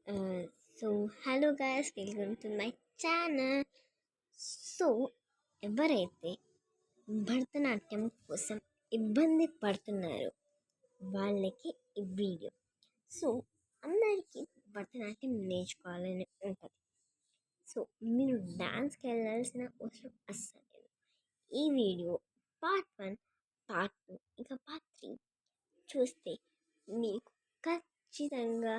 Uh, hello guys, welcome to my channel. So ఎవరైతే భరతనాట్యం కోసం ఇబ్బంది పడుతున్నారో వాళ్ళకి ఈ వీడియో. సో అందరికీ భరతనాట్యం నేర్చుకోవాలని ఉంటుంది. సో మీరు డాన్స్కి వెళ్ళాల్సిన అవసరం అస్సలు లేదు. ఈ వీడియో పార్ట్ 1, పార్ట్ 2 ఇంకా పార్ట్ 3 చూస్తే మీకు ఖచ్చితంగా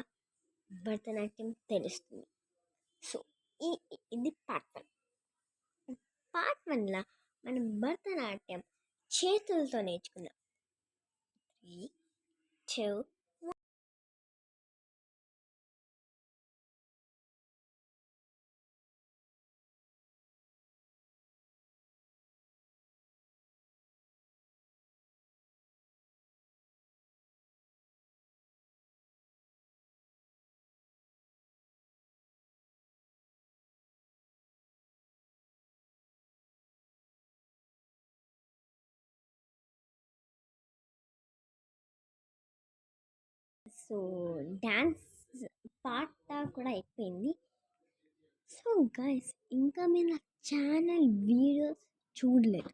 భరతనాట్యం తెలుస్తుంది. సో ఇది పార్ట్ 1 మనం భరతనాట్యం చేతులతో నేర్చుకున్నాం. 3, 2. సో డ్యాన్స్ పాట కూడా అయిపోయింది. సో గైస్, ఇంకా మీరు నా ఛానల్ వీడియోస్ చూడలేదు,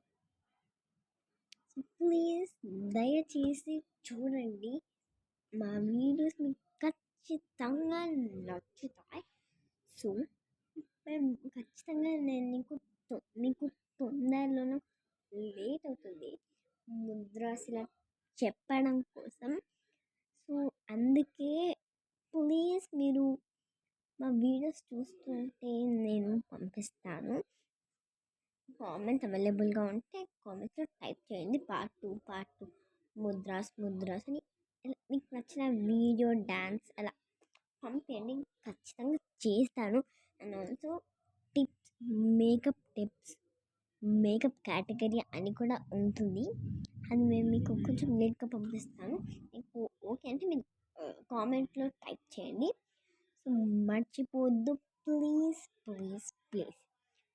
ప్లీజ్ దయచేసి చూడండి. మా వీడియోస్ మీకు ఖచ్చితంగా నచ్చుతాయి. సో మేము ఖచ్చితంగా మీకు తొందరలోనూ లేట్ అవుతుంది ముద్రాసుల చెప్పడం కోసం. సో అందుకే ప్లీజ్ మీరు మా వీడియోస్ చూస్తుంటే నేను పంపిస్తాను. కామెంట్స్ అవైలబుల్గా ఉంటే కామెంట్స్లో టైప్ చేయండి పార్ట్ 2 ముద్రాస్ అని. మీకు నచ్చిన వీడియో డ్యాన్స్ అలా పంపించండి, ఖచ్చితంగా చేస్తాను. And also tips makeup category అని కూడా ఉంటుంది. అది మేము మీకు కొంచెం లేట్గా పంపిస్తాను. మీకు ఓకే అంటే మీరు కామెంట్లో టైప్ చేయండి. సో మర్చిపోవద్దు, ప్లీజ్ ప్లీజ్ ప్లీజ్.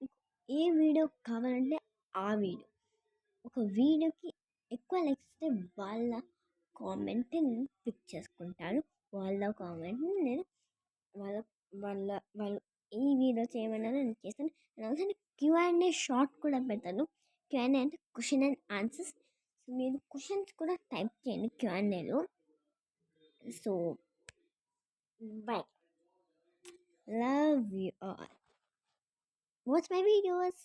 మీకు ఏ వీడియో కావాలంటే ఆ వీడియో, ఒక వీడియోకి ఎక్కువ లైక్స్ ఇస్తే వాళ్ళ కామెంట్ని నేను పిక్ చేసుకుంటాను. వాళ్ళ కామెంట్ని నేను వాళ్ళ వాళ్ళ వాళ్ళు ఈ వీడియో చేయమన్నా నేను చేస్తాను. అండ్ ఆల్సో Q&A షార్ట్ కూడా పెడతాను. Q&A అంటే క్వశ్చన్ అండ్ ఆన్సర్స్. సో మీరు క్వశ్చన్స్ కూడా టైప్ చేయండి Q&Aలో. So bye, love you all, watch my videos.